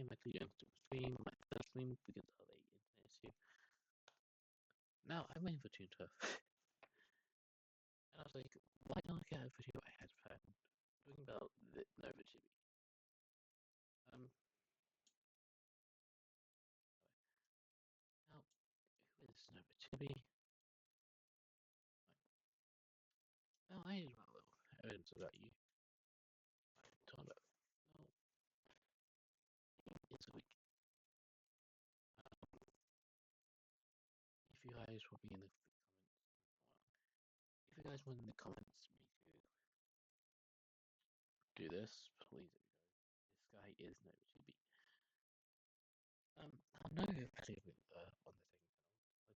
am actually going to stream my first stream because of a internet issue. Now I'm waiting for Tune Turf. And I was like, why don't I get a video I had planned talking about the NovaChibbi? Um, now, who is NovaChibbi? Now, I need a little evidence about you. Talking about, well, it's a week. If you guys will be in the comments, if you guys want in the comments me to do this, please let me know. This guy is NovaChibbi. I know actually on the second channel, I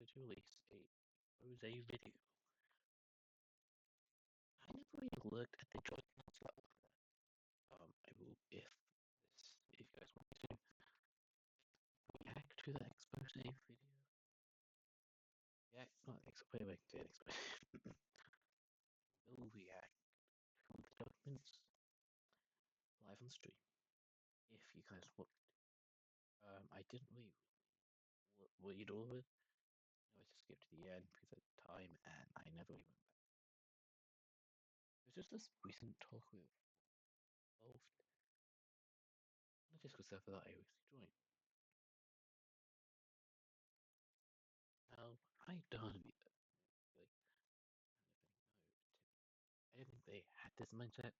did release a Jose video. I never really looked at the joint level. I will if you guys want to react to the expose video. React not expose like to expose. Will react to the documents live on stream. If you guys want. I didn't really read all of it. I just skipped to the end because of time and I never even went back. It was just this recent talk with involved on a Discord server that I recently joined. Now, I don't really, I didn't think they had this mindset.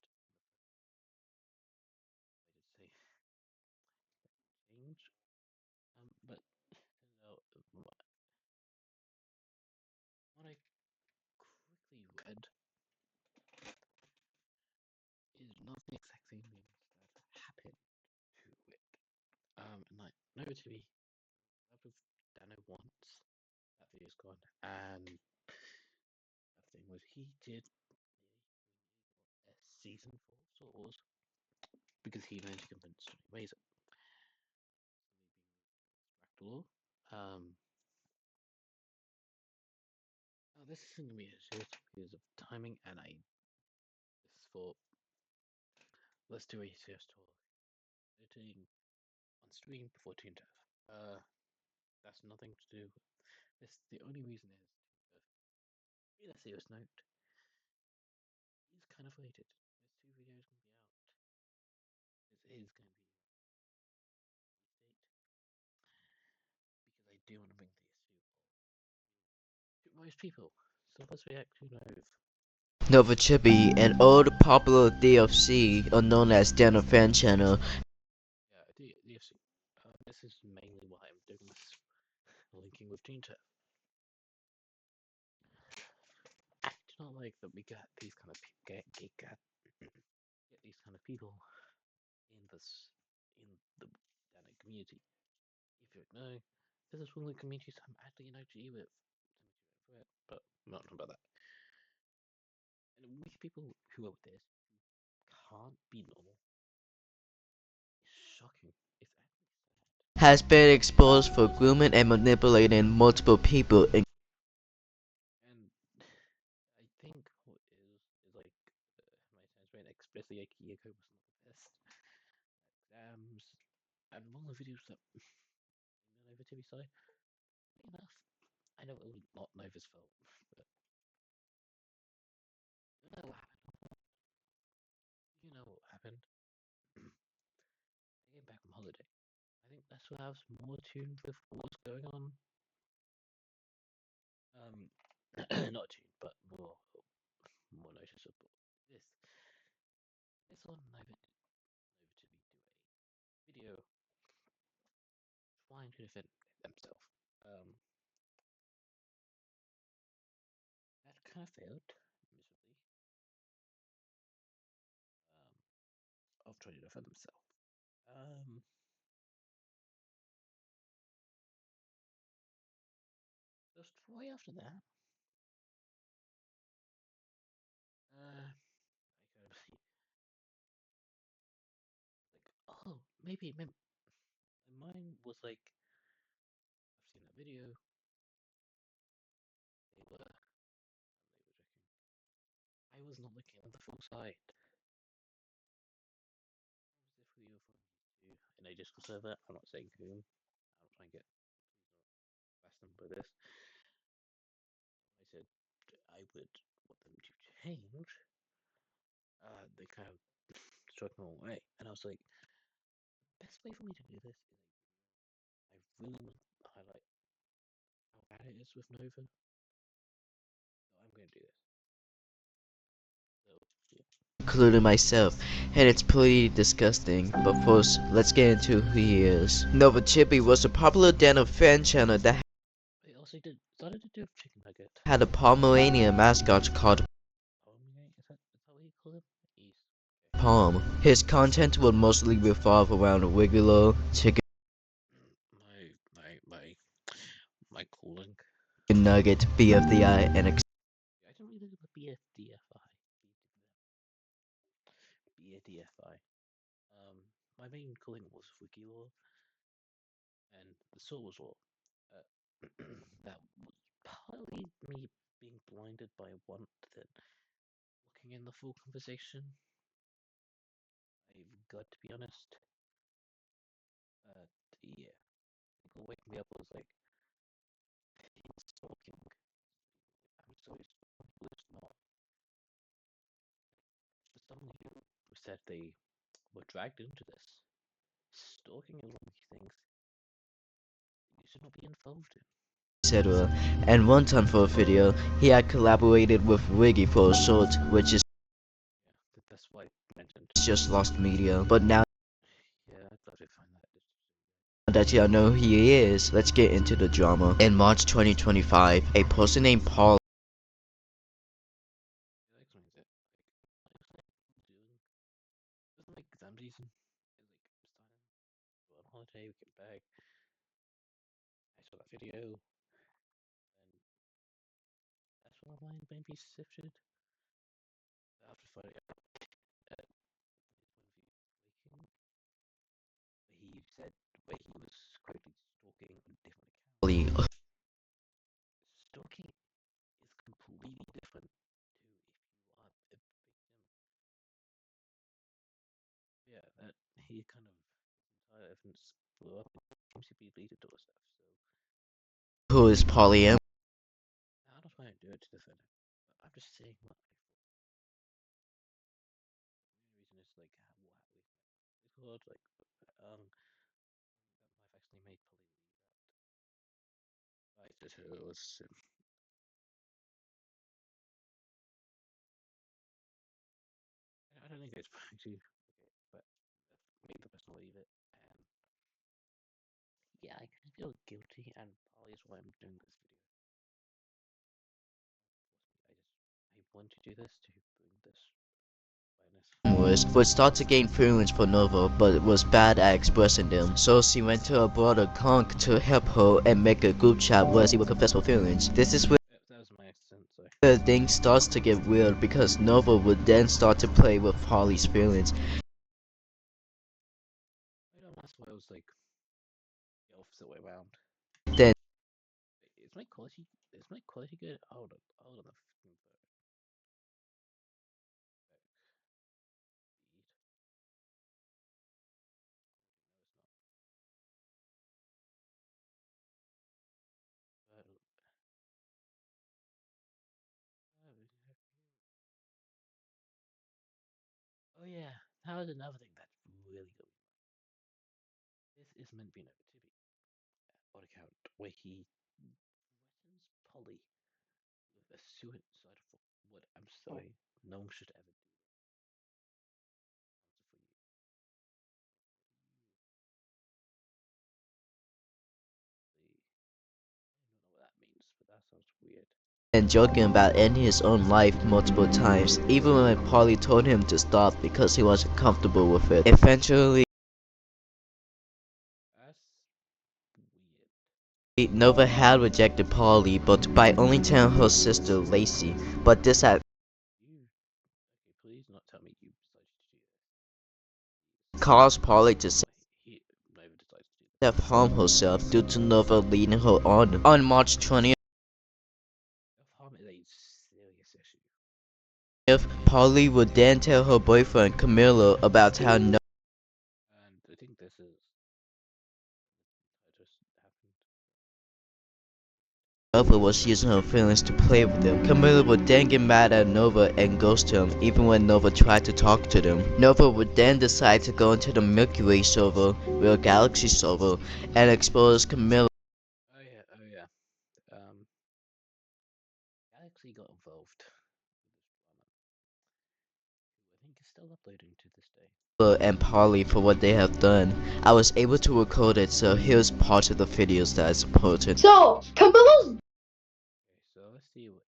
I just say change. But no, what I quickly read is not the exact same things that happened to it. And like NovaChibbi, that was Dano once. That video's gone, and the thing was he did a season 4 Star Wars because he managed to convince Johnny Razor. Now this isn't gonna be a short because of timing, and I just thought let's do a serious talk. Editing on stream before Toon Turf. That's nothing to do with this. The only reason is Toon Turf. In a serious note, is kind of related. There's 2 videos gonna be out. This is gonna be date because I do want to bring the issue to most people. So let's react to NovaChibbi, an old popular DLC known as Dano Fan Channel. Yeah, DFC. This is mainly why I'm doing this linking with Toon Turf. I do not like that we get these kind of get these kind of people in the Dano community. If you don't know, this is one of the communities I'm actually in OG with. But I'm not talking about that. And with people who are this who can't be normal, it's shocking. It's actually sad. Has been exposed for grooming and manipulating multiple people. And I think what is like my sense very explicitly like Yoko was not the best exams, and one of the videos that over to side. Enough. I know it was not Nova's fault, but you know what happened. You know what happened. I came back from holiday. I think that's what I was more tuned with what's going on. Not tuned, but more noticeable. This on Nova to do a video trying to defend themselves. That kind of failed miserably. Of trying to defend themselves. Just right after that, I kind of like, oh, maybe mine was like, I've seen that video. They were joking. I was not looking at the full side. What was the video from in a Discord server. I'm not saying whom. I'm not trying to get blast them by this. I said I would want them to change. They kind of struck me away, and I was like, the best way for me to do this is I really want to highlight how bad it is with Nova. So I'm going to do this. So yeah. Including myself, and it's pretty disgusting. But first, let's get into who he is. NovaChibbi was a popular dental fan channel that I also did started to do chicken nugget. had a Pomeranian mascot called Is that what you call him? He's Palm. His content would mostly revolve around Wiggler, Chicken my calling. Nugget, BFDI, and I didn't really look at the BFDFI. My main calling was Wiki Law and the Soul was Law. That was partly me being blinded by want than looking in the full conversation. I've got to be honest. Yeah, people wake me up was like, he's stalking. I'm sorry, people it's not. For someone who said they were dragged into this, stalking is one of these things you should not be involved in. etc. And one time for a video, he had collaborated with Wiggy for a short, which is Yeah, that's why I mentioned. just lost media. But now Yeah, I'd love to find that. that y'all know who he is, let's get into the drama. In March 2025, a person named Paul It explains it. Like, doing. It wasn't like exam season. It was like starting. Go on holiday, we get back. I saw that video, and that's when my brain piece shifted. After finding out his point of view waking, he said where he was quoted stalking a different account. Stalking is completely different to if you are a victim. Yeah, that he kind of entire evidence blew up. It seems to be leading to stuff. So who is polyam I'm not trying to do it to defend it. But I'm just saying what I thought. The main reason is like what it's called like that I've actually made Polly that I said it was I don't think it's actually okay, but make the person leave it. And yeah, I kind of feel guilty, and probably is why I'm doing this video. I want to do this to bring this awareness. would start to gain feelings for Nova, but was bad at expressing them. So she went to her brother Conk to help her and make a group chat where she would confess her feelings. This is where That was my accent, so the thing starts to get weird because Nova would then start to play with Holly's feelings. I don't know. That's why I was like the opposite way around. Then Is my quality? Is my quality good? Hold on the fucking feed. No, it's not. Oh yeah, that was another thing that's really good. This is meant to be NovaChibbi on account where he threatens Polly with a suicide for what I'm sorry, no one should ever do this. For you. I don't know what that means, but that sounds weird. and joking about ending his own life multiple times, even when Polly told him to stop because he wasn't comfortable with it. Eventually, That's weird. Nova had rejected Polly, but by only telling her sister Lacey. But this had You okay? Please not tell me you decided to do caused Polly to this. He Nova decides to do this. self-harm herself due to Nova leading her on. On March 20th, Self harm is a serious issue. Polly would then tell her boyfriend Camilo about how And I think this is Nova was using her feelings to play with them. Camilla would then get mad at Nova and ghost him, even when Nova tried to talk to them. Nova would then decide to go into the Milky Way server, Real Galaxy server, and expose Camilla. Oh yeah, oh yeah. Galaxy got involved with this drama, who I think is still uploading to this day. And Polly for what they have done. I was able to record it, so here's part of the videos that I supported. So, Camilla's Okay, so let's see what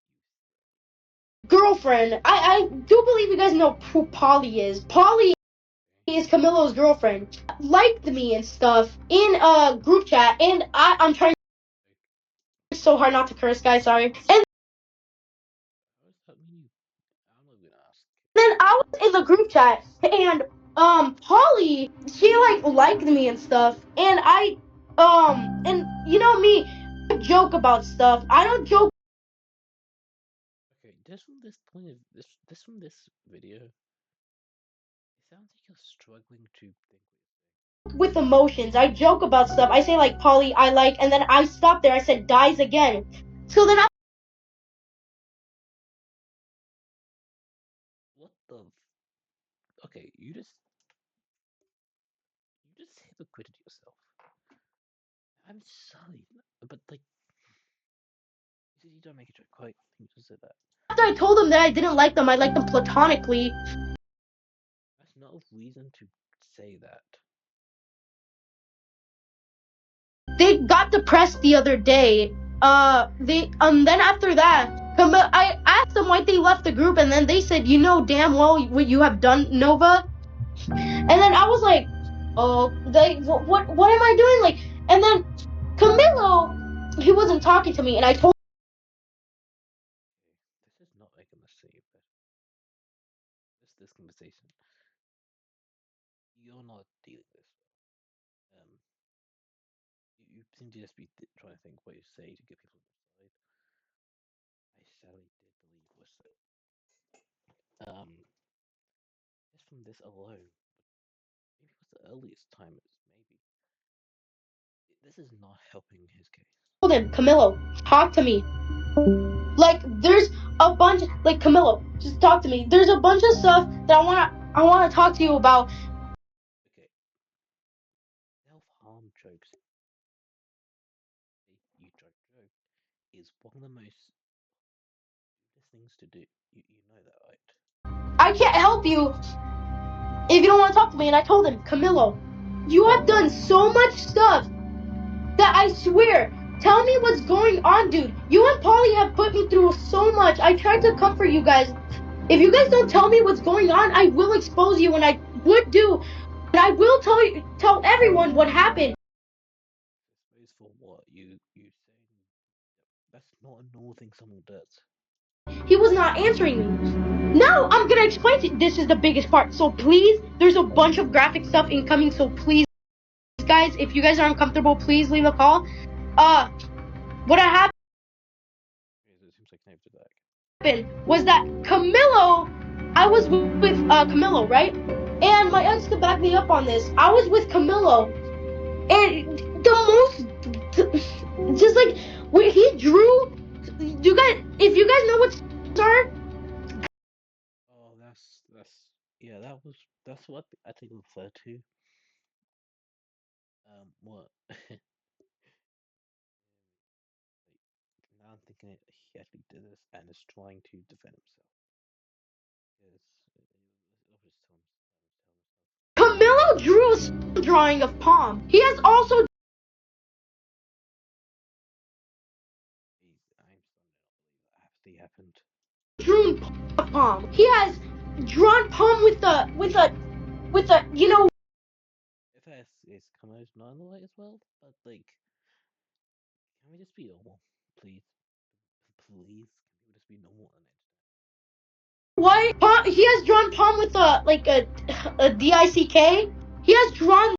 you girlfriend, I do believe you guys know who Polly is. Polly is Camilla's girlfriend. Liked me and stuff in a group chat, and I'm trying so hard not to curse, guys, sorry. And How does that mean? I'm not gonna ask. then I was in the group chat, and Polly, she liked me and stuff, and and you know me, I joke about stuff. I don't joke Okay, just from this point of this from this video, it sounds like you're struggling to think what with emotions. I joke about stuff. I say like Polly, I like, and then I stop there. I said dies again. So then you're saying. Okay, you just hypocrited yourself. I'm sorry, but like you said you don't make a joke, right? You just said that. after I told them that I didn't like them, I liked them platonically. That's not a reason to say that. They got depressed the other day. Then after that, I asked them why they left the group, and then they said, "You know damn well what you have done, Nova." And then I was like, "Oh, what am I doing?" Like, and then Camilo, he wasn't talking to me, and I told. This is not making the same, but this conversation, you're not dealing this. You seem to just be trying to think what you say to get people on your side. I sadly did believe was so. Just from this alone, maybe it was the earliest timers. Maybe this is not helping his case. Told him, Camilo, talk to me. Like, there's a bunch, like, Camilo, just talk to me. There's a bunch of stuff that I wanna talk to you about. Okay, self-harm jokes. You joke is one of the most stupidest things to do. You know that, right? I can't help you if you don't want to talk to me. And I told him, Camilo, you have done so much stuff that I swear, tell me what's going on, dude. You and Polly have put me through so much. I tried to comfort you guys. If you guys don't tell me what's going on, I will expose you, and I would do, and I will tell everyone what happened. I suppose for what you saying that's not a normal thing someone does. He was not answering me. Now I'm gonna explain to you. This is the biggest part. So please, there's a bunch of graphic stuff incoming. So please, guys, if you guys are uncomfortable, please leave a call. What happened Okay, so it seems like Snape did that. was that Camilo, I was with Camilo, right? And my ex could back me up on this. I was with Camilo, and the most, just like when he drew. You guys, if you guys know what are, Oh, that's yeah. That's what I think we refer to. What? Now I'm thinking he actually did this and is trying to defend himself. Yes, it was Camilo drew a drawing of Palm. He has also I'm starting to not believe that actually happened. drawn Palm. He has drawn Palm with a you know. If it's Kamo's not in the light as well, but like, can we just be normal, please? Please, can we just be normal on it? Why? Palm, he has drawn Palm with a dick. He has drawn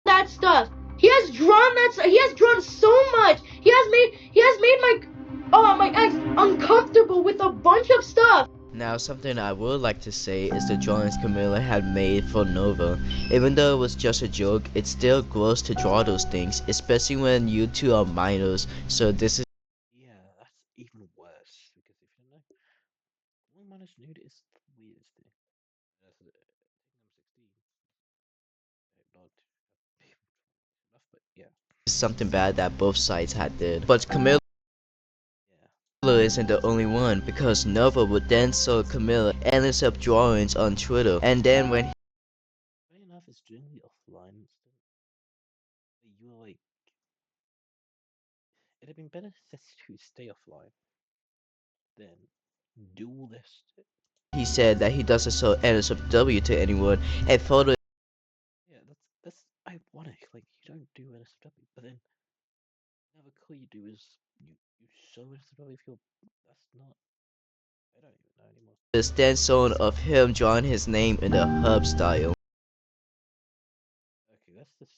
that stuff. He has drawn that. He has drawn so much. He has made my my ex uncomfortable with a bunch of stuff. Now, something I would like to say is the drawings Camilla had made for Nova. Even though it was just a joke, it's still gross to draw those things, especially when you two are minors, so this is Yeah, that's even worse because if you don't know, one minus nude is the weirdest thing. That's taking them 16. Not people enough, but yeah, something bad that both sides had did. But Camilla yeah. isn't the only one, because Nova would then sell Camilla endless up drawings on Twitter, and then when Funny enough, it's generally offline. You were like, it'd have been better to stay offline than do all this. he said that he doesn't sell NSFW to anyone, and photo Yeah, that's ironic. Like you don't do NSFW, but then now the call you do is you show NSFW if you're that's not. I don't even know anymore. is then shown of him drawing his name in the hub style. Okay, that's this.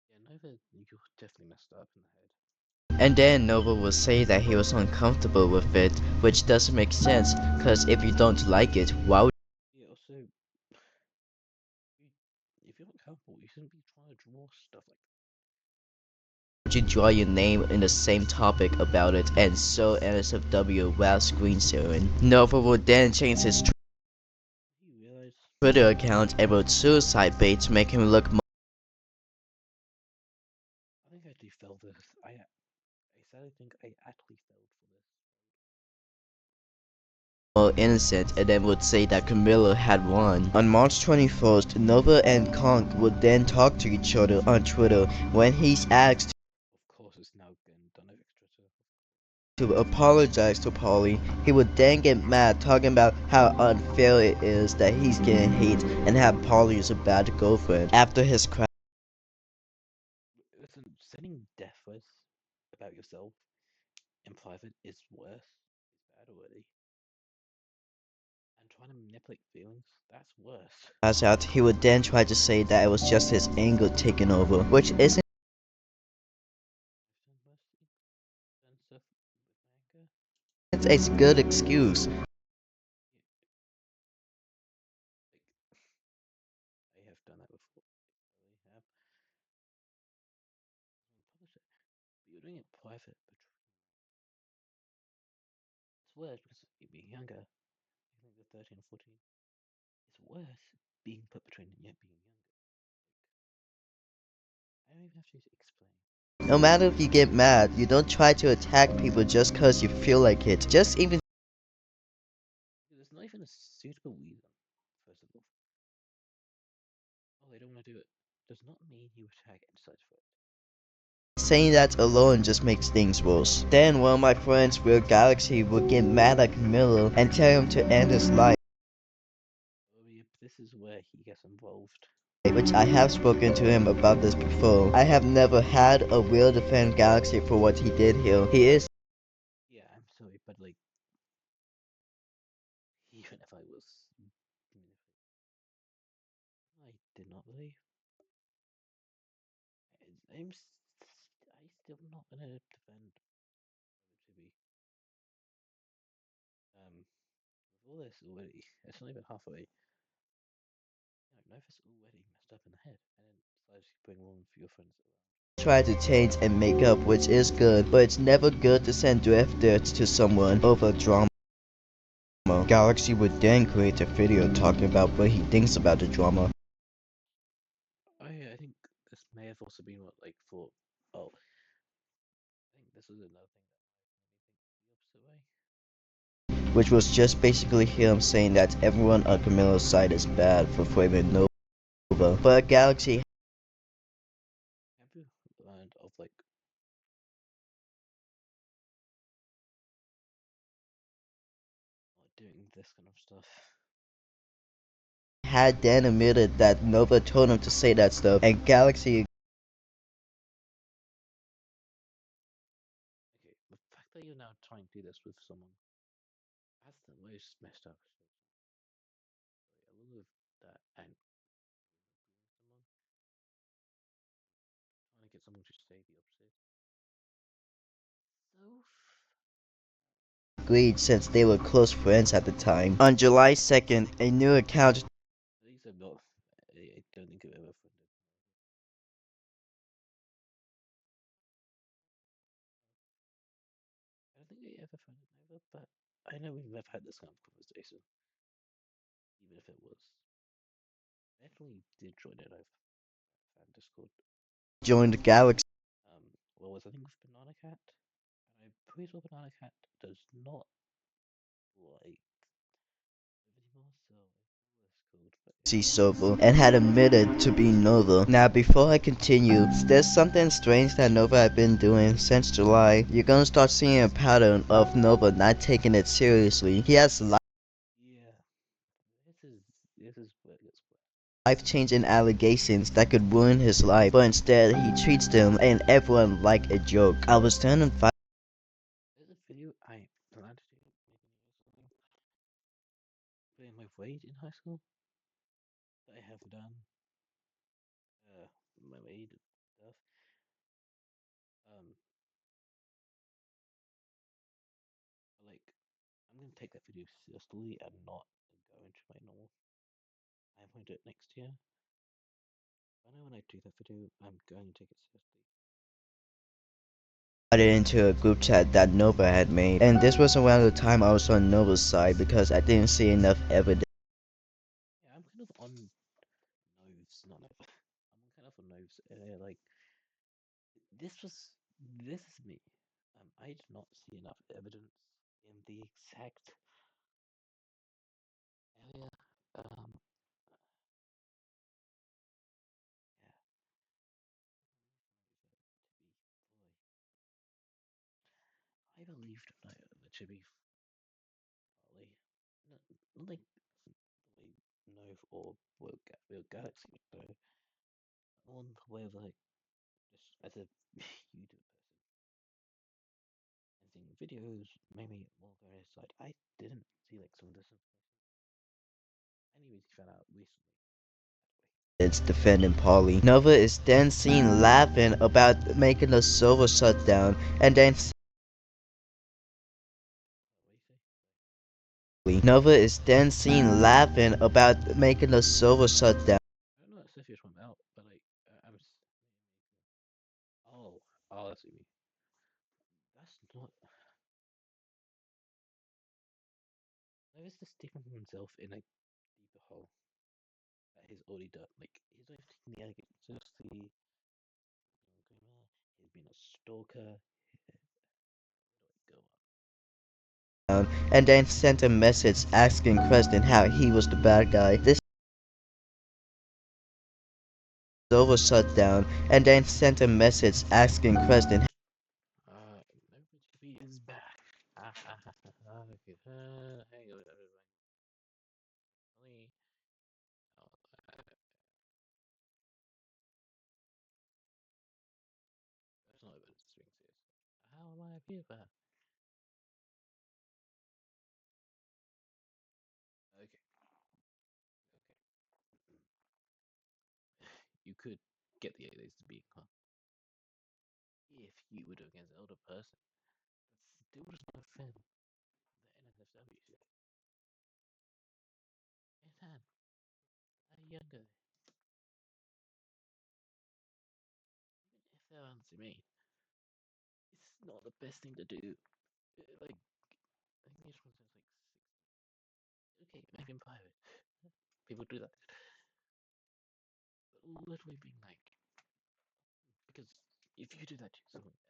Yeah, Nova, you're definitely messed up in the head. And then Nova will say that he was uncomfortable with it, which doesn't make sense, cause if you don't like it, why Yeah, also, if you're not comfortable, you shouldn't be trying to draw stuff like would you draw your name in the same topic about it and show NSFW while screen sharing? Nova would then change his that. You realize? Twitter account and wrote suicide bait to make him look I think I actually fell this. I sadly think I actually fell for this. more innocent, and then would say that Camilla had won. On March 21st, Nova and Conk would then talk to each other on Twitter when he's asked Of course, it's now getting done with extra stuff. to apologize to Polly. He would then get mad talking about how unfair it is that he's getting hate and how Polly is a bad girlfriend. After his crash, Listen, sending death threats about yourself in private is worse. It's bad already. And trying to manipulate feelings, that's worse. out, he would then try to say that it was just his anger taking over, which isn't I've done worse than stuff with anger. a good excuse. Yeah, like, I have done that before. I really have. I publish it. But you're doing it private, but it's worse because you're being younger. I think you're 13 or 14. It's worse being put between and yet being younger. I don't even have to explain. No matter if you get mad, you don't try to attack people just cause you feel like it. Just even There's not even a suitable reason, first of all. Oh, they don't want to do it. Does not mean you attack and such for it. saying that alone just makes things worse. Then one of my friends, Real Galaxy, would get mad at Camilo and tell him to end his life, Oh, yep, this is where he gets involved. which I have spoken to him about this before. I have never had a real defend Galaxy for what he did here. He is Yeah, I'm sorry, but like, even if I was, I did not believe. I still not gonna defend Chibi. With all this already, it's not even halfway. Nova's already messed up in the head, and then decides to bring along for your friends around. try to change and make up, which is good, but it's never good to send drift dirt to someone over drama. Galaxy would then create a video talking about what he thinks about the drama, I think this may have also been what like for. Oh, I think this is another thing that made me think the opposite way. which was just basically him saying that everyone on Camilo's side is bad for favoring Nova. But Galaxy Have you learned of like doing this kind of stuff? had then admitted that Nova told him to say that stuff, and Galaxy Okay, the fact that you're now trying to do this with someone, that's the most messed up shit. I will live that and someone trying to get someone to say the opposite. So agreed since they were close friends at the time. On July 2nd, a new account These are not. I don't think I've ever funded. I don't think I ever funded Nova, but I know we've never had this kind of conversation. Even if it was, I definitely did join it. I've fan Discord. joined Galaxy What was I think with Banana Cat? And I'm pretty sure Banana Cat does not like anymore, so I think it's called. But server and had admitted to being Nova. Now before I continue, there's something strange that Nova had been doing since July. You're gonna start seeing a pattern of Nova not taking it seriously. He has yeah, this is where it gets weird. life-changing allegations that could ruin his life, but instead he treats them and everyone like a joke. I was turning 5 There's a video I planned to do maybe something. Putting my weight in high school that I have done. My weight stuff. Um, like I'm gonna take that video seriously and not go into my normal. I'm going to do it next year. I know when I do that video, I'm going to take it seriously. it into a group chat that Nova had made, and this was around the time I was on Nova's side because I didn't see enough evidence. Yeah, I'm kind of on Noves, not Nova. I'm kind of on Noves. Like this is me. I did not see enough evidence in the exact area. Um, yeah, I believed the Chibi Folly. Not like the way Nove or Real Galaxy would go. On the way of like just as a YouTube person and seeing videos, maybe more go on his side. I didn't see like some of this information. Anyways, he found out recently. It's defending Polly. Nova is then seen laughing about making the server shut down, and then What do you say? Nova is then seen laughing about making the server shut down. I don't know if Sophia went out, but like oh, that's what you mean. That's not. Nova's just digging himself in a deeper hole that he's already done. Like he's not even taking the allegation seriously. He's been a stalker. Go on. And then sent a message asking Preston how he was the bad guy. This server shut down, and then sent a message asking Preston. NovaChibbi is back. Okay, hang on, everyone. Oh, that's not about this being serious. How am I here for? Okay, okay. You could get the aliens to be huh? If you were doing as an elder person. But still does not offend the NSFW. And then, a younger, even if they're answer me, it's not the best thing to do. Like, I think each one says like 6. Okay, maybe in private. People do that. But literally being like, because if you do that to someone else,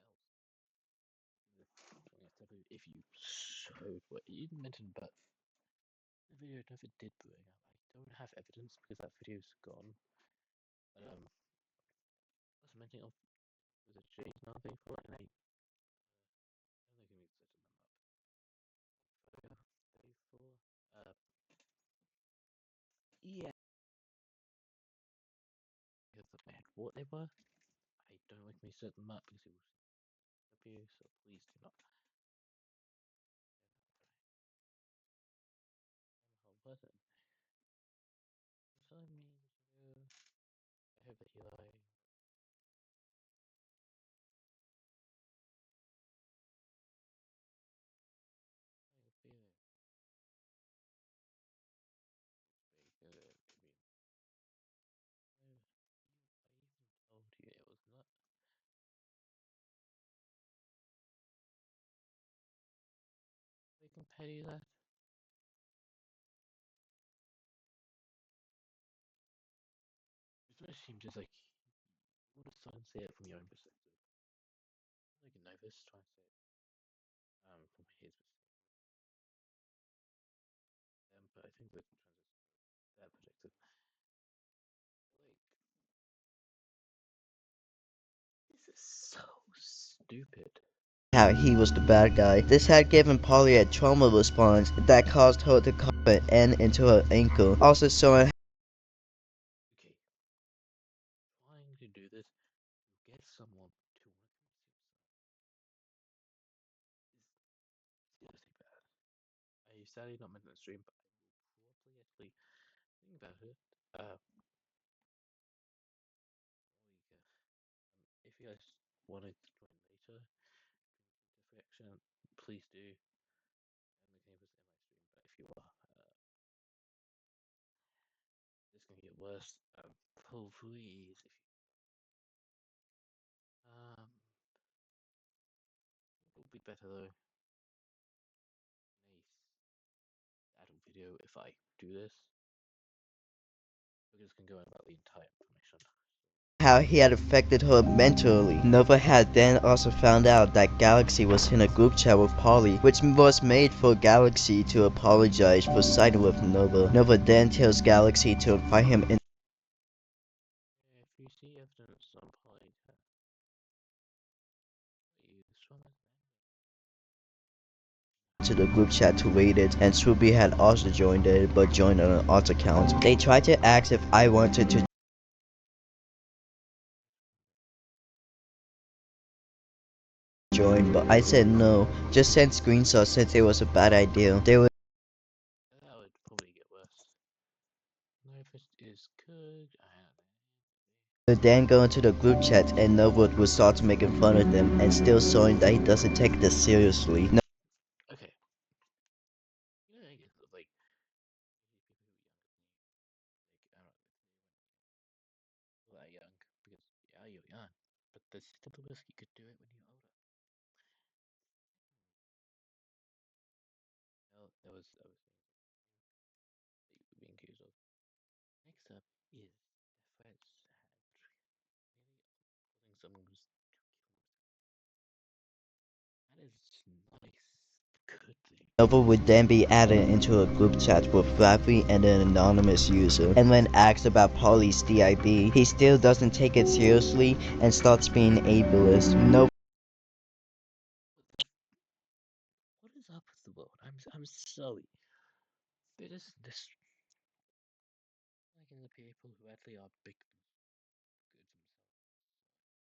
if you showed what you mentioned, but the video never did bring up. I don't have evidence because that video's gone. But I was mentioning of was a J's now thing for it, and I don't think we set them up. Day four. Yeah, because of what they were. I don't like me set them up because it was abuse, so please do not. I'm a whole person. So I mean, I hope that you like. more petty that? It's very seem just like you want to try and say it from your own perspective. Like Novus try and say it from his perspective. But I think the transition their perspective. Like this is so stupid. How he was the bad guy. This had given Polly a trauma response that caused her to carve an N into her ankle, also showing Okay, trying to do this, you get someone to want to commit suicide. Is seriously bad. I sadly not meant to stream, but I will probably actually think about it. If you guys wanted to join later, reaction, please do. And we can able to end my stream. But if you are, it's gonna get worse. Please, if you it would be better though. Nice adult video if I do this because it can go on about the entire information. how he had affected her mentally. Nova had then also found out that Galaxy was in a group chat with Polly, which was made for Galaxy to apologize for siding with Nova. Nova then tells Galaxy to invite him If you see evidence on point, you strong into the group chat to read it, and Swoopy had also joined it, but joined on an alt account. They tried to ask if I wanted to join, but I said no, just sent screenshots since it was a bad idea. They would that would probably get worse. Knife is cooked. then go into the group chat and Nova would start making fun of them and still showing that he doesn't take this seriously. Okay. You know, I guess like people who are younger, like I don't know, that young because yeah, you're young, but there's still the risk you could do it when you're older. Well, I was saying that you were being accused of. Next up is the threats nearly causing someone was to kill themselves. That is nice, good thing. Nova would then be added into a group chat with Flappy and an anonymous user, and when asked about Polly's DIB, he still doesn't take it seriously and starts being ableist. Nova What is up with the world? I'm sorry. This like in the people who actually are victims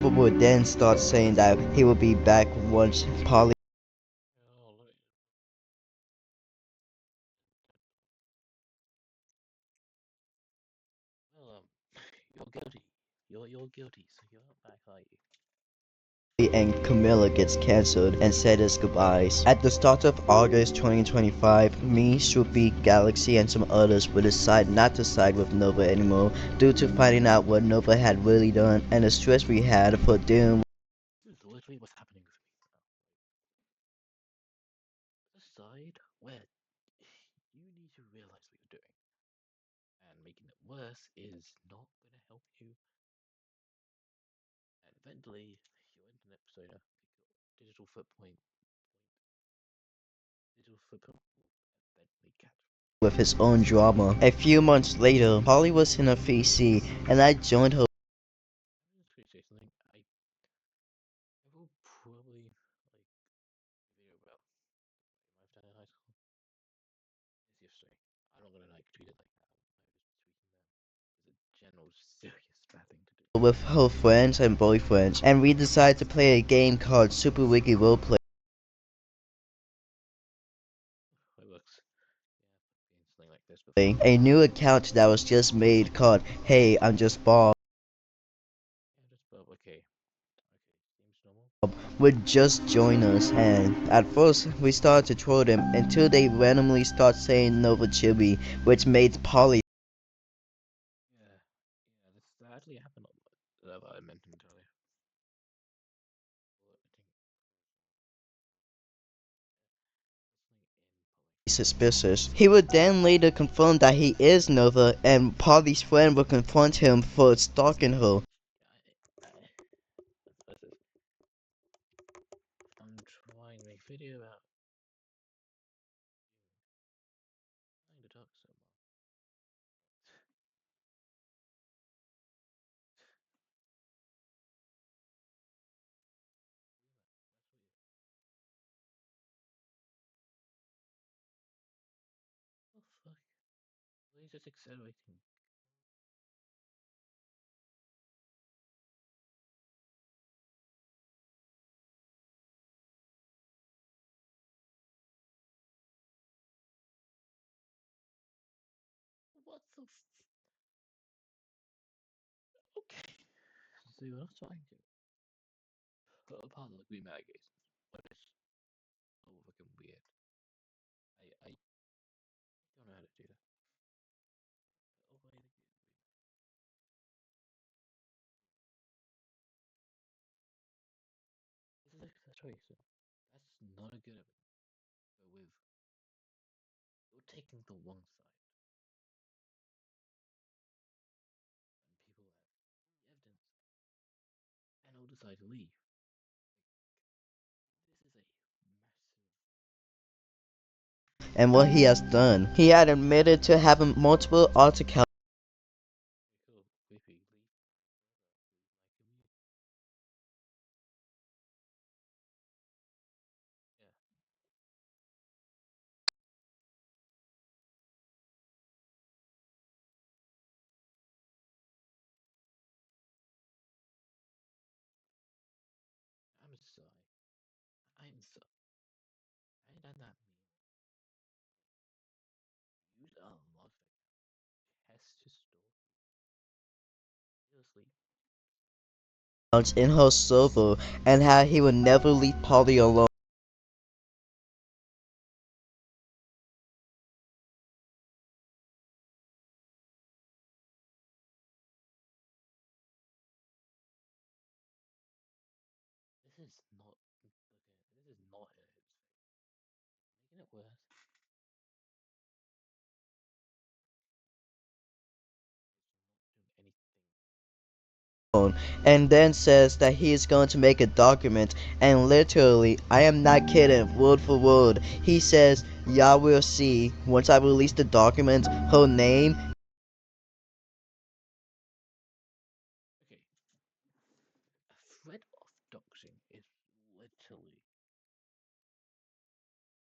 good would then start saying that he would be back once Polly themselves. Oh, look. Well, you're guilty. You're guilty, so you're not back, are you? and Camilla gets cancelled and said his goodbyes. At the start of August 2025, me, Swoopy, Galaxy, and some others would decide not to side with Nova anymore due to finding out what Nova had really done and the stress we had for dealing This is literally what's happening with me. Decide where you need to realize what you're doing, and making it worse is not going to help you. And eventually, your internet persona, digital footprint, digital footprint will eventually catch. with his own drama. A few months later, Polly was in a VC and I joined her I'm just going to say something. I will probably like video about what I've done in high school. It's history. I'm not gonna like treat it like that. I'm just tweeting them. It's a general serious bad thing to do. with her friends and boyfriends, and we decided to play a game called Super Wiki Roleplay. It works. Yeah, I've something like this before. A new account that was just made called Hey I'm Just Bob Yeah, just okay. Okay, seems normal. would just join us, and at first we started to troll them until they randomly start saying NovaChibbi, which made Polly Yeah, yeah, this actually happened on that I mentioned earlier. Well, I think suspicious. He would then later confirm that he is Nova, and Polly's friend would confront him for stalking her. This is. I'm trying to make a video about trying to talk so much. Oh fuck! Why is this accelerating? What the? Okay. So you're not trying to. Apart from like we maggots, but it's so fucking weird. I don't know how to do that. Oh wait, this is like a choice. That's not a good evidence. But with you're taking the wrong side, and people have evidence, and all decide to leave. This is a massive. And what he has done. He had admitted to having multiple alt accounts Cool. Quippy, leave. Yeah. I'm sorry. I'm sorry. I done that mean. Use a lot of has to store seriously. in her server, and how he would never leave Polly alone. This is not okay. This is not his making it worse. He's not doing anything. And then says that he is going to make a document, and literally, I am not kidding, word for word, he says, y'all will see, once I release the document, her name. Okay. A threat of doxing is literally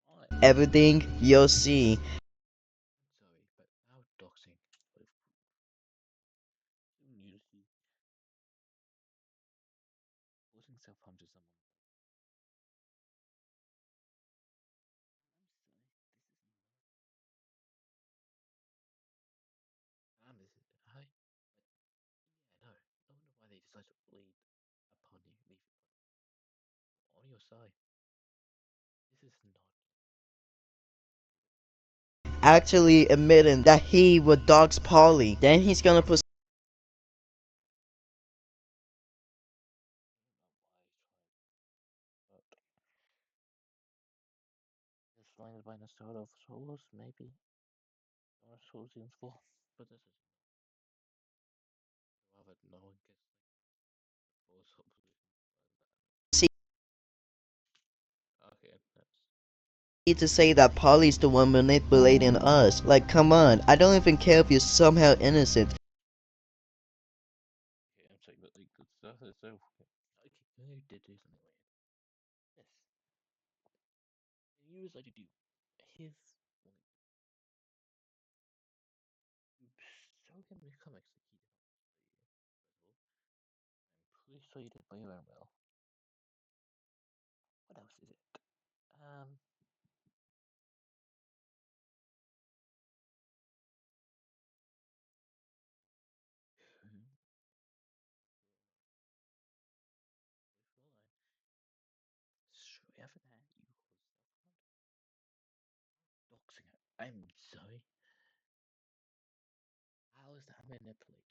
I. Everything you'll see. Sorry, but now doxing with nudity, forcing self-harm to someone. I'm sorry, this is hi. But yeah, no, I wonder why they decide to lead upon you, leave on your side. This is not. Actually admitting that he would dox Polly. Then he's gonna put But this line is by the start of Souls, maybe or Souls in 4. But this is rather no one gets like the full position. see Okay, that's to say that Polly's the one manipulating us. Like, come on, I don't even care if you're somehow innocent. okay. I'm saying that like the stuff is so. Okay, you did do something weird. Yes, you decide to do his. You show him the comics that he did not show you. I'm pretty sure you did very well. What else is it? Um, After that, you doxing it. I'm sorry. How is that manipulated?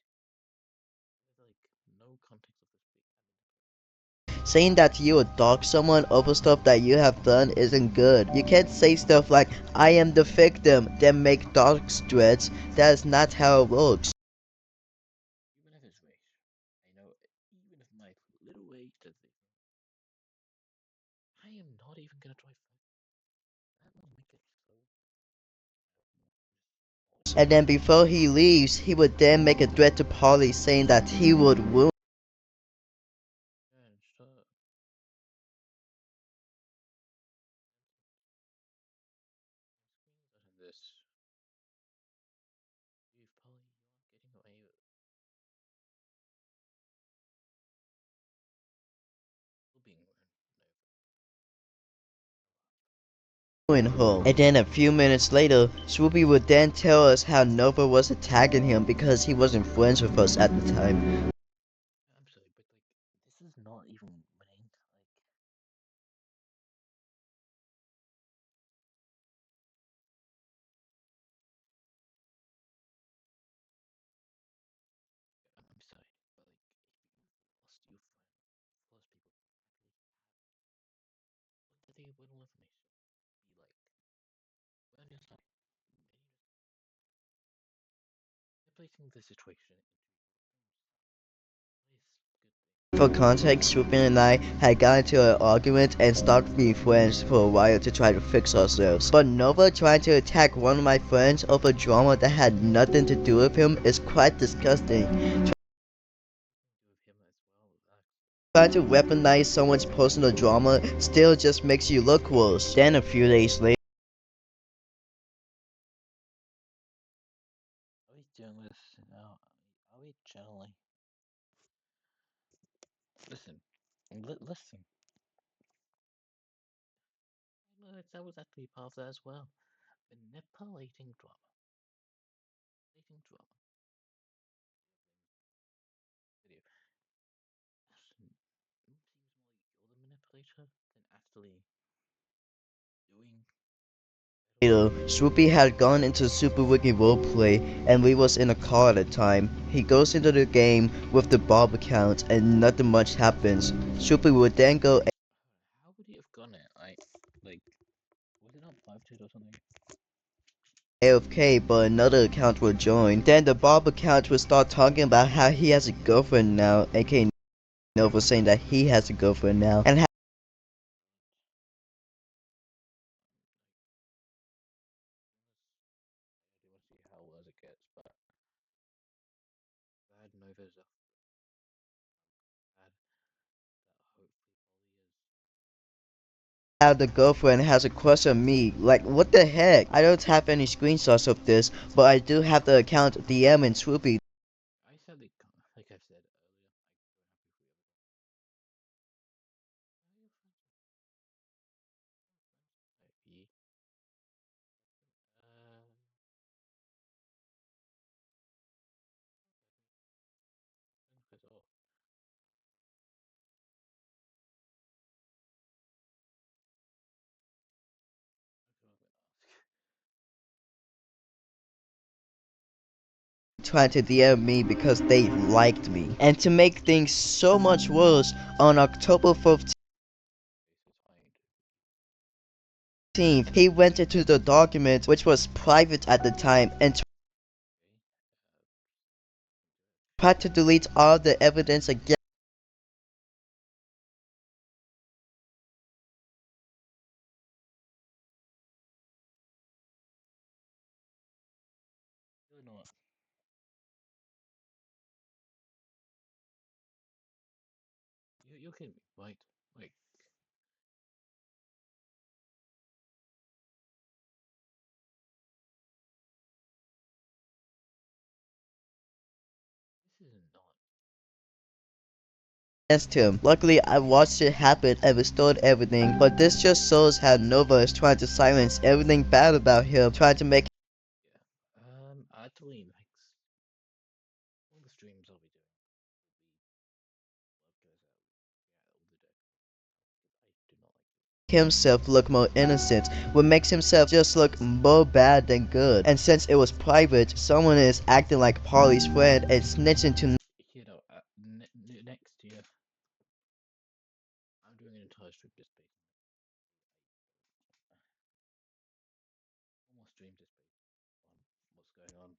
There's like no context of this being manipulated. Saying that you would dog someone over stuff that you have done isn't good. You can't say stuff like, I am the victim, then make dog threats. That is not how it works. Even if it's rage, I know even if my little rage does it, I am not even gonna try fight. That will make it so. And then before he leaves, he would then make a threat to Polly saying that he would wound And shut up. Screenshots of this. You've Polly, you are getting away with still being no. home. And then a few minutes later, Swoopy would then tell us how Nova was attacking him because he wasn't friends with us at the time. I'm sorry, but like this is not even winning. I'm sorry, but like if you lost your friend, lost people, at least what did the little information be like? Well, just like manipulating the situation into nice, good thing. For context, Swoopy and I had got into an argument and stopped being friends for a while to try to fix ourselves. But Nova trying to attack one of my friends over drama that had nothing to do with him is quite disgusting. Do with him as well. Trying to weaponize someone's personal drama still just makes you look worse. Then a few days later, Are we doing this now? Are we generally? Listen, listen. That was actually part of that as well. Manipulating drama. Manipulating drama. Video. Listen, it seems more like you're the manipulator than actually doing. Swoopy had gone into Super Wiki Roleplay and we was in a car at the time. He goes into the game with the Bob account and nothing much happens. Swoopy would then go How would he have gone it? Like, was it not 5-2 or something? AFK but another account would join. Then the Bob account would start talking about how he has a girlfriend now, aka Nova saying that he has a girlfriend now, and I do want to see how well it gets, but glad Nova's off. Glad that hopefully Polly is. how the girlfriend has a crush on me. Like, what the heck? I don't have any screenshots of this, but I do have the account DM and Swoopy. I said like I've said earlier, I'm so happy for you. Because oh, I could ask. Trying to DM me because they liked me. And to make things so much worse, on October 15th, So it's fine. he went into the document, which was private at the time, and Okay. tried to delete all the evidence again. You know what? You're kidding me, right? Like this is not. Against him. Luckily, I watched it happen and restored everything, but this just shows how Nova is trying to silence everything bad about him, trying to make Yeah. Actually, next all the streams I'll be doing will be what goes out. Yeah, all the day. I do not like it. himself look more innocent, what makes himself just look more bad than good. And since it was private, someone is acting like Polly's friend and snitching to You know, next year stream just based on what's going on.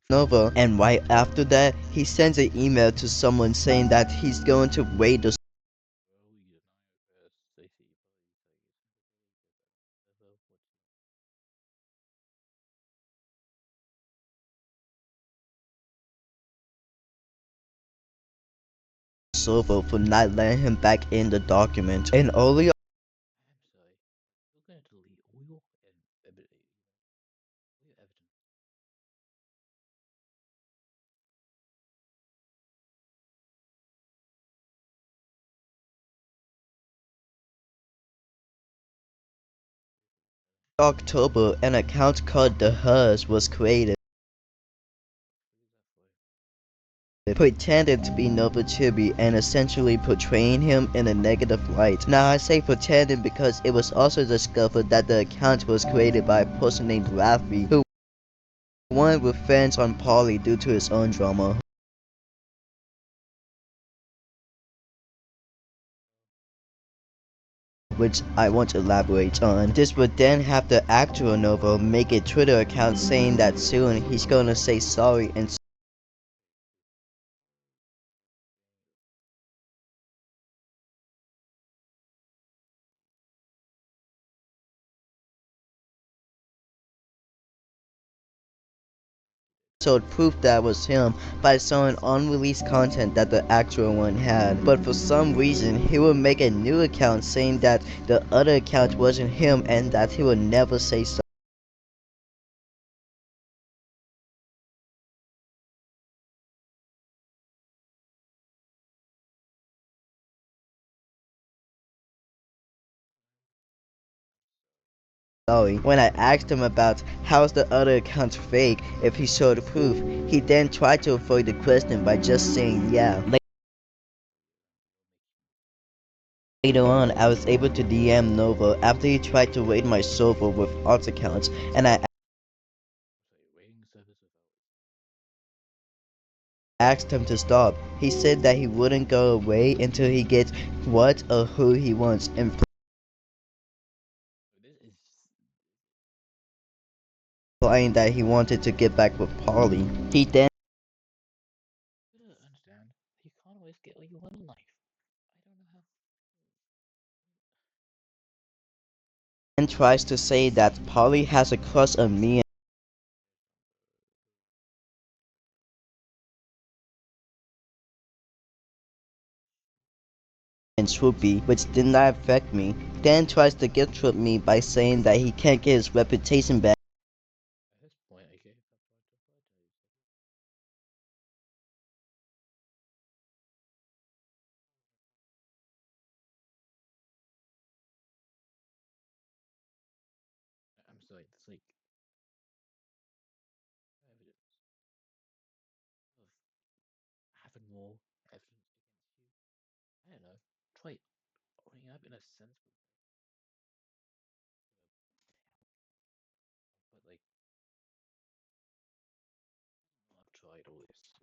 Nova, and right after that, he sends an email to someone saying that he's going to raid the Well, you know, first they see server for not letting him back in the document. And early I'm sorry, you're going to delete all your evidence. October, an account called The Hers was created, pretending to be NovaChibbi and essentially portraying him in a negative light. Now I say pretending because it was also discovered that the account was created by a person named Rafi, who wanted revenge on Polly due to his own drama, which I won't elaborate on. This would then have the actual Nova make a Twitter account saying that soon he's gonna say sorry and showed proof that was him by showing unreleased content that the actual one had. But for some reason, he would make a new account saying that the other account wasn't him and that he would never say sorry. When I asked him about how's the other account fake if he showed proof, he then tried to avoid the question by just saying yeah. Later on, I was able to DM Nova after he tried to raid my server with alt accounts, and I Rating service without asked him to stop. He said that he wouldn't go away until he gets what or who he wants, implying that he wanted to get back with Polly. He then you don't understand. You can't always get what you want in life. I don't know how. tries to say that Polly has a crush on me and Swoopy, which did not affect me. Dan tries to guilt trip me by saying that he can't get his reputation back At this point, I gave up on the photos. I'm sorry, it's like evidence of having more evidence against you. I don't know. Try owning up in a sensible way. But like, I've tried all this.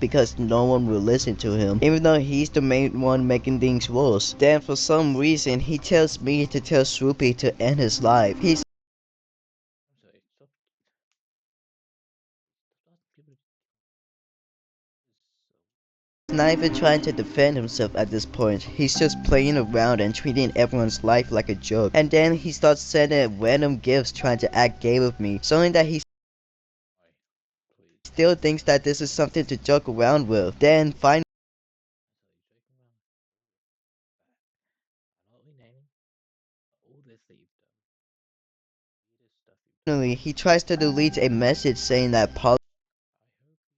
because no one will listen to him, even though he's the main one making things worse. Then for some reason, he tells me to tell Swoopy to end his life. He's I'm sorry. Stop asking people to do this. not even trying to defend himself at this point. He's just playing around and treating everyone's life like a joke. And then he starts sending random gifts trying to act gay with me, showing that he Why? Please. still thinks that this is something to joke around with. Then finally I'm sorry, joking around. I'm not renaming all this that you've done. Weirdest stuff you've done. he tries to delete a message saying that Paul I hope I'm sorry.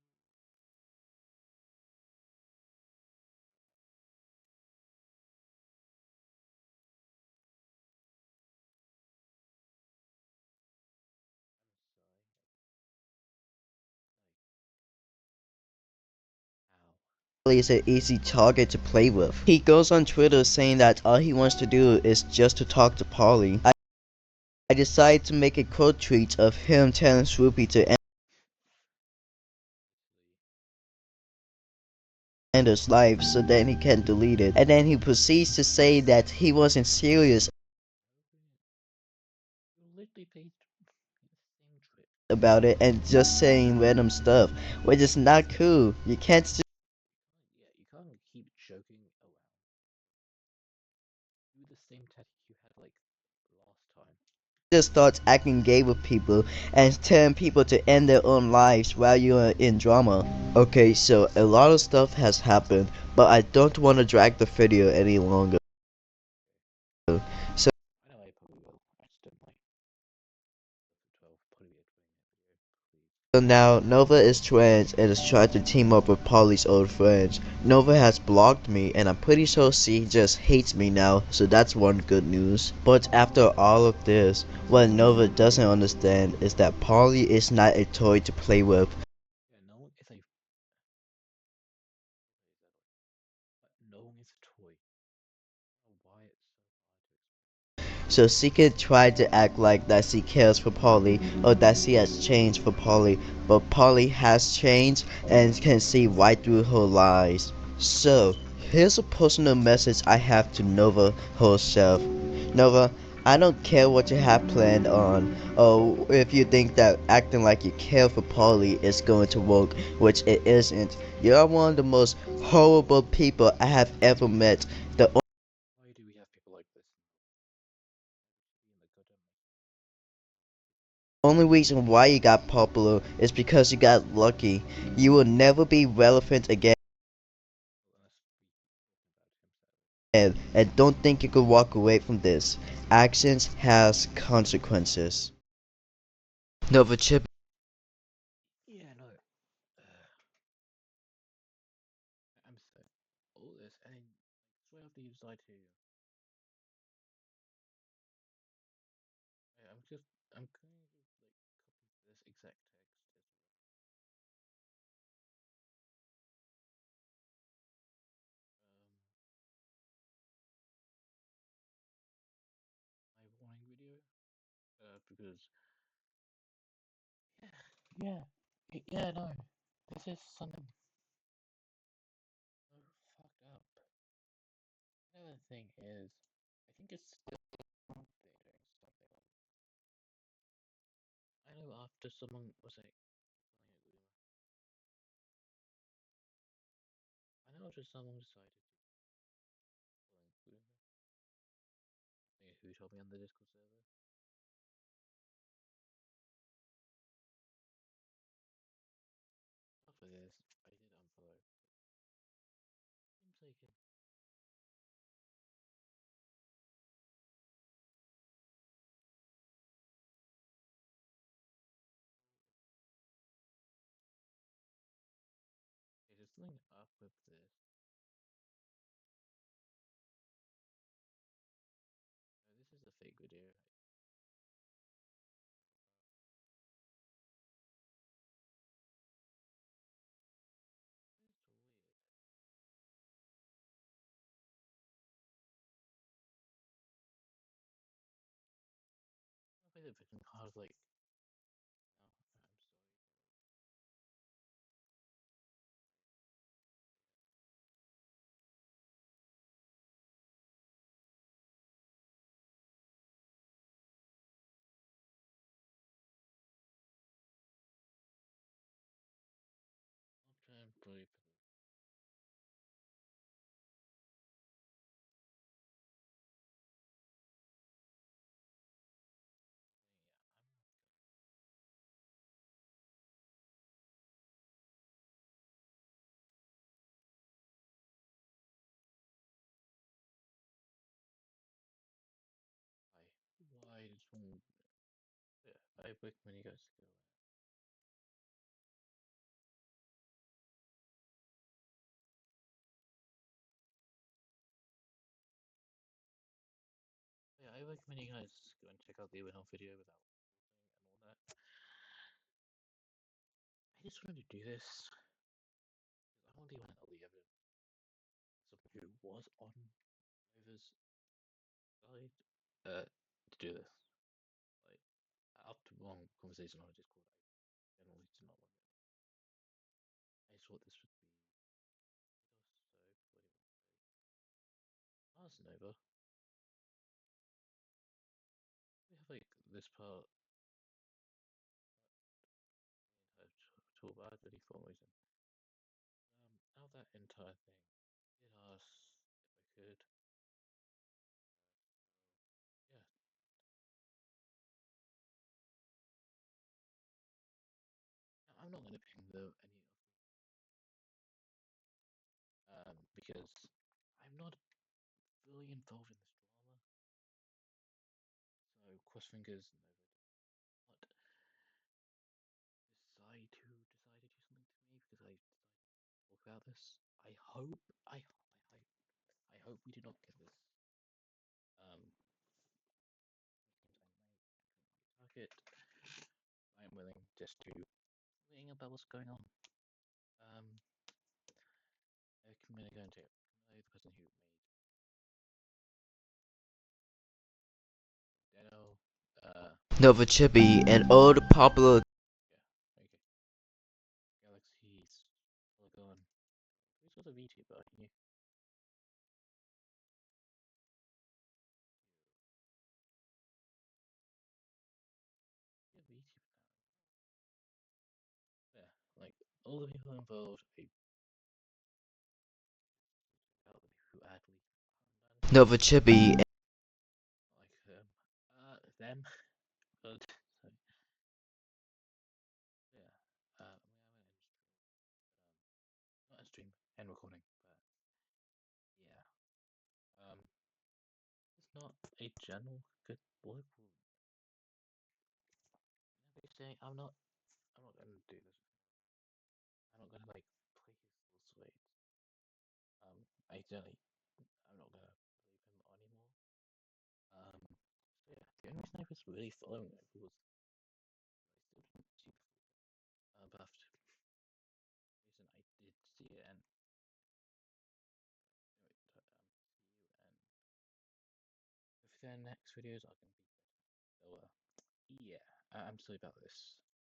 Like, ow. is an easy target to play with. He goes on Twitter saying that all he wants to do is just to talk to Polly. I decide to make a quote tweet of him telling Swoopy to end his life so then he can delete it. And then he proceeds to say that he wasn't serious literally paid the same trip. about it and just saying random stuff, which is not cool. You can't just Yeah, you can't keep joking around. Do the same tactic you had like last time. start acting gay with people and telling people to end their own lives while you are in drama. Okay, so a lot of stuff has happened, but I don't want to drag the video any longer. So I know I probably will. I just don't like 12, probably a 20-minute video. So now Nova is trans and is trying to team up with Polly's old friends. Nova has blocked me and I'm pretty sure she just hates me now, so that's one good news. But after all of this, what Nova doesn't understand is that Polly is not a toy to play with. Yeah, no one is a but no one is a toy. I don't know why it's so hard to explain. So she can try to act like that she cares for Polly or that she has changed for Polly, but Polly has changed and can see right through her lies. So, here's a personal message I have to Nova herself. Nova, I don't care what you have planned on, or if you think that acting like you care for Polly is going to work, which it isn't. You're one of the most horrible people I have ever met. The Why do we have people like this? In the goddamn only reason why you got popular is because you got lucky. You will never be relevant again, unless we talking about himself. and don't think you could walk away from this. Actions has consequences. NovaChibbi. Yeah, no. I'm so all this and then straight after you decide to I'm kind of like copying this exact text as my warning video. Because yeah, yeah, yeah, no. This is something so fucked up. Another thing is I think it's still they're doing something like I know after someone was like I know after someone decided to include who told me on the Discord server. After this, I did unfollow. Seems like it. Okay, just something up with this. No, this is a fake video. It's weird. I play the victim card like, no, I'm sorry. I'll try and play. Why did someone? Yeah, I recommend you guys go. Yeah, I recommend you guys go and check out the original video without and all that. I just wanted to do this because I want to want all the evidence. Someone who was on Nova's side to do this. Like after one conversation on Discord, I generally did not want it. I just thought this would be with us. So what do you want to say? Ask Nova. We have like this part too bad really for some reason. Out of that entire thing, I did ask if I could. Yeah, I'm not gonna ping the any of because I'm not fully involved in this drama. So cross fingers, Nova did not decide to do something to me because I decided to talk about this. I hope we do not get this. Target. I'm willing just to ring about what's going on. Um, I'm gonna go into the person who made Deno. NovaChibbi, and all the popular Yeah, okay. Galaxy's Polygon. This was a VTuber. A VTuber now. Yeah, like all the people involved. Who actually NovaChibbi, like them. But so, yeah, I'm gonna not a stream and recording, but yeah, it's not a general good look. Say I'm not gonna do this. I'm not gonna like play his little swings. I generally, I'm not gonna believe him anymore. So yeah, the only reason I was really following it was I still didn't see before. But after reason I did see it, and anyway, see you, and if the next videos are gonna be better. So yeah, I'm sorry about this.